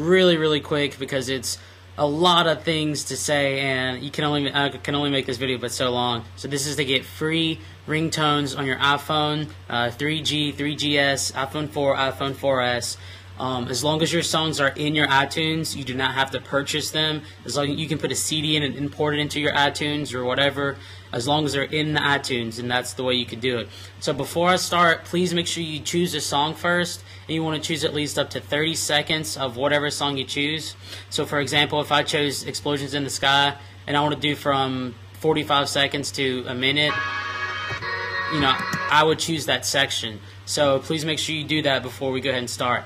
really quick because it's a lot of things to say, and I can only make this video but so long. So this is to get free ringtones on your iPhone 3G, 3GS, iPhone 4, iPhone 4S. As long as your songs are in your iTunes, you do not have to purchase them. As long as you can put a CD in and import it into your iTunes or whatever, as long as they're in the iTunes, and that's the way you could do it. So before I start, please make sure you choose a song first, and you want to choose at least up to 30 seconds of whatever song you choose. So for example, if I chose Explosions in the Sky, and I want to do from 45 seconds to a minute, you know, I would choose that section. So please make sure you do that before we go ahead and start.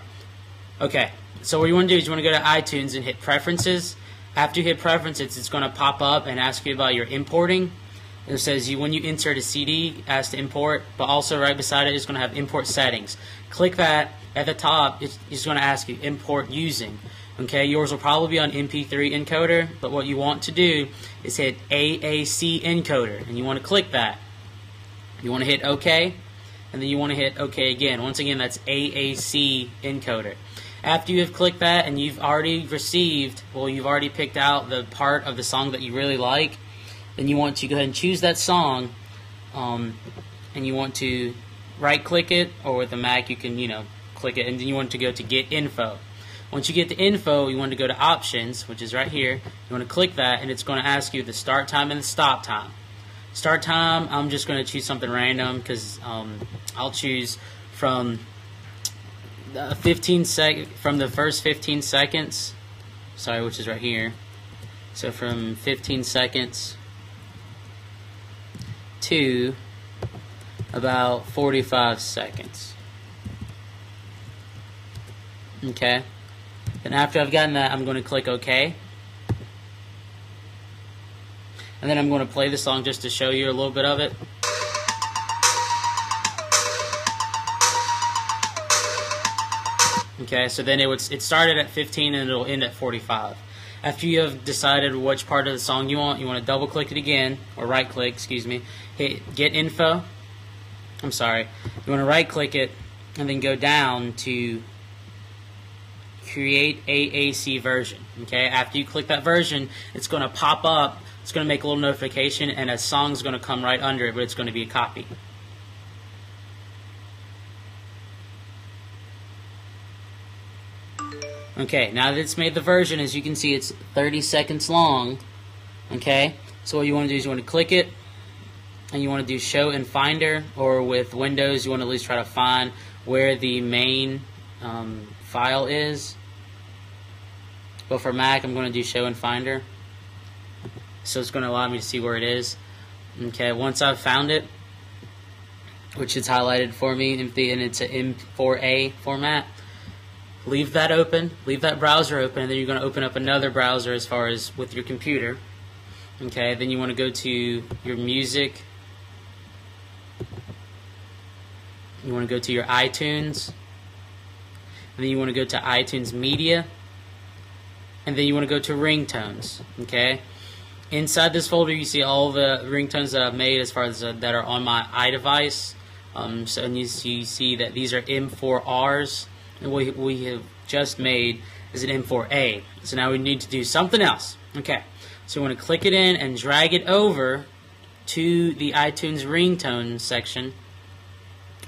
Okay, so what you want to do is you want to go to iTunes and hit Preferences. After you hit Preferences, it's going to pop up and ask you about your importing. And it says when you insert a CD, ask to import, but also right beside it is going to have Import Settings. Click that. At the top, it's going to ask you Import Using. Okay, yours will probably be on MP3 encoder, but what you want to do is hit AAC encoder, and you want to click that. You want to hit OK, and then you want to hit OK again. Once again, that's AAC encoder. After you have clicked that and you've already received, well, you've already picked out the part of the song that you really like, then you want to go ahead and choose that song, and you want to right-click it, or with a Mac you can, click it, and then you want to go to Get Info. Once you get to Info, you want to go to Options, which is right here. You want to click that, and it's going to ask you the start time and the stop time. Start time, I'm just going to choose something random because I'll choose from the first 15 seconds, sorry, which is right here. So from 15 seconds to about 45 seconds. Okay. Then after I've gotten that, I'm going to click OK. And then I'm going to play the song just to show you a little bit of it. Okay, so then it started at 15 and it'll end at 45. After you have decided which part of the song you want to double click it again, or right click, excuse me, hit Get Info. I'm sorry. You want to right click it and then go down to Create AAC Version. Okay, after you click that version, it's going to pop up, it's going to make a little notification, and a song's going to come right under it, but it's going to be a copy. Okay, now that it's made the version, as you can see, it's 30 seconds long. Okay, so what you want to do is you want to click it, and you want to do Show in Finder, or with Windows, you want to at least try to find where the main file is. But for Mac, I'm going to do Show in Finder. So it's going to allow me to see where it is. Okay, once I've found it, which is highlighted for me, and it's an M4A format, leave that open, leave that browser open, and then you're going to open up another browser as far as with your computer. Okay, then you want to go to your music. You want to go to your iTunes. And then you want to go to iTunes Media. And then you want to go to Ringtones. Okay? Inside this folder you see all the ringtones that I've made as far as that are on my iDevice. So and you see that these are M4Rs. And what we have just made is an M4A. So now we need to do something else. Okay, so we want to click it in and drag it over to the iTunes ringtone section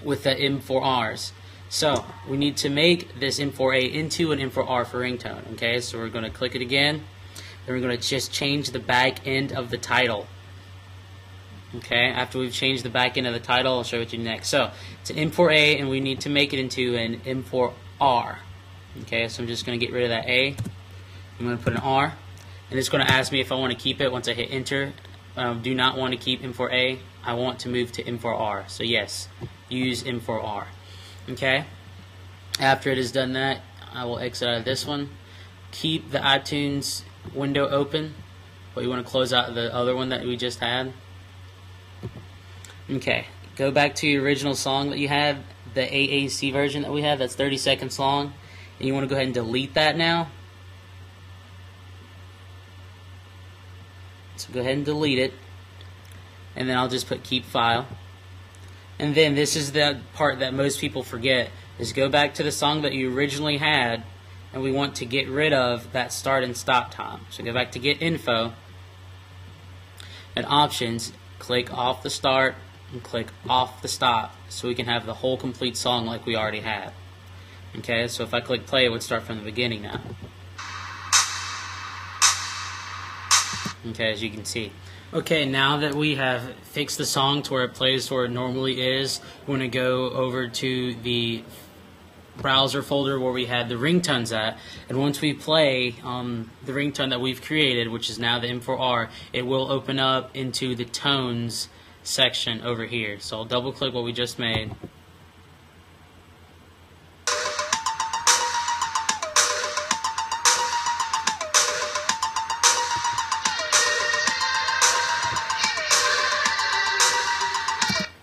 with the M4Rs. So we need to make this M4A into an M4R for ringtone. Okay, so we're going to click it again. Then we're going to just change the back end of the title. Okay, after we've changed the back end of the title, I'll show it to you next. So it's an M4A, and we need to make it into an M4R. Okay, so I'm just going to get rid of that A. I'm going to put an R, and it's going to ask me if I want to keep it once I hit enter. Do not want to keep M4A. I want to move to M4R. So yes, use M4R. Okay, after it has done that, I will exit out of this one. Keep the iTunes window open, but you want to close out the other one that we just had. Okay, go back to your original song that you had, the AAC version that we have, that's 30 seconds long, and you want to go ahead and delete that now. So go ahead and delete it, and then I'll just put keep file. And then this is the part that most people forget, is go back to the song that you originally had and we want to get rid of that start and stop time. So go back to Get Info, and Options, click off the start and click off the stop, so we can have the whole complete song like we already have. Okay, so if I click play, it would start from the beginning now. Okay, as you can see. Okay, now that we have fixed the song to where it plays to where it normally is, we're going to go over to the browser folder where we had the ringtones at, and once we play the ringtone that we've created, which is now the M4R, it will open up into the tones section over here. So I'll double click what we just made.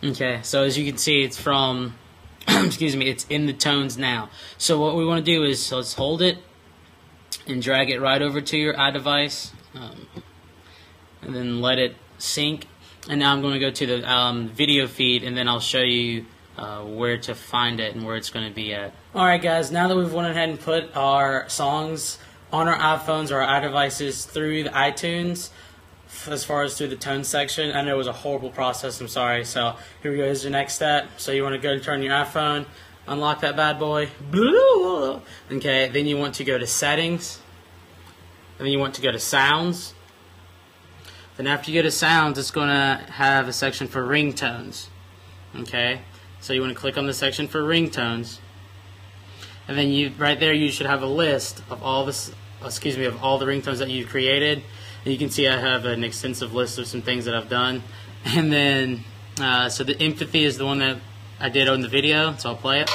Okay, so as you can see, it's from, excuse me, it's in the tones now. So what we want to do is, let's hold it and drag it right over to your iDevice, and then let it sync. And now I'm going to go to the video feed, and then I'll show you where to find it and where it's going to be at. Alright guys, now that we've went ahead and put our songs on our iPhones or our iDevices through the iTunes, as far as through the tone section, I know it was a horrible process, I'm sorry. So here we go, here's the next step. So you want to go and turn your iPhone, unlock that bad boy, okay, then you want to go to settings, and then you want to go to sounds. Then after you go to sounds, it's going to have a section for ringtones. Okay, so you want to click on the section for ringtones, and then you right there you should have a list of all this, of all the ringtones that you've created. And you can see I have an extensive list of some things that I've done. And then, so the empathy is the one that I did on the video, so I'll play it.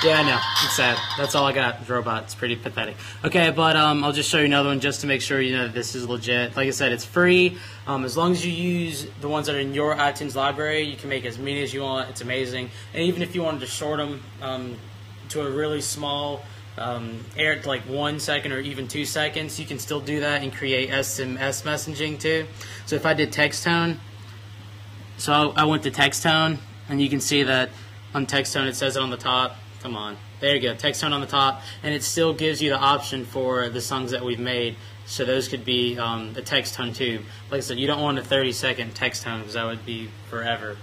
Yeah, I know. It's sad. That's all I got. Robot. It's pretty pathetic. Okay, but I'll just show you another one just to make sure you know that this is legit. Like I said, it's free. As long as you use the ones that are in your iTunes library, you can make as many as you want. It's amazing. And even if you wanted to short them to a really small like 1 second or even 2 seconds, you can still do that and create SMS messaging too. So if I did text tone, so I went to text tone, and you can see that on text tone it says it on the top. Come on. There you go. Text tone on the top. And it still gives you the option for the songs that we've made. So those could be a text tone too. Like I said, you don't want a 30-second text tone because that would be forever.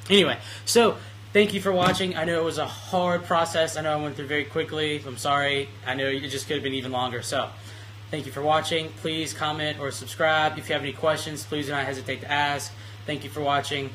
Anyway, so thank you for watching. I know it was a hard process. I know I went through very quickly. I'm sorry. I know it just could have been even longer. So thank you for watching. Please comment or subscribe. If you have any questions, please do not hesitate to ask. Thank you for watching.